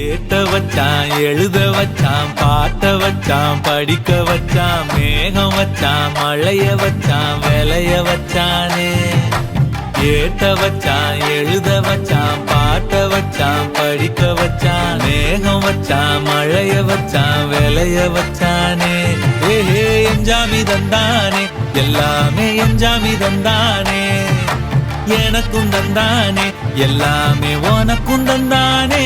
ஏத்த வச்சான் எழுத வச்சான் பாட்ட வச்சான் படிக்க வச்சான் மேகம் வச்சான் மழைய வச்சான் விளைய வச்சானே. ஏத்த வச்சான் எழுத வச்சான் பாட்ட வச்சான் படிக்க வச்சான் மேகம் வச்சான் மழைய வச்சான் விளைய வச்சானே. ஏஹே எஞ்சாமி தந்தானே எல்லாமே எஞ்சாமி தந்தானே. எனக்கும் தந்தானே எல்லாமே உனக்கும் தந்தானே.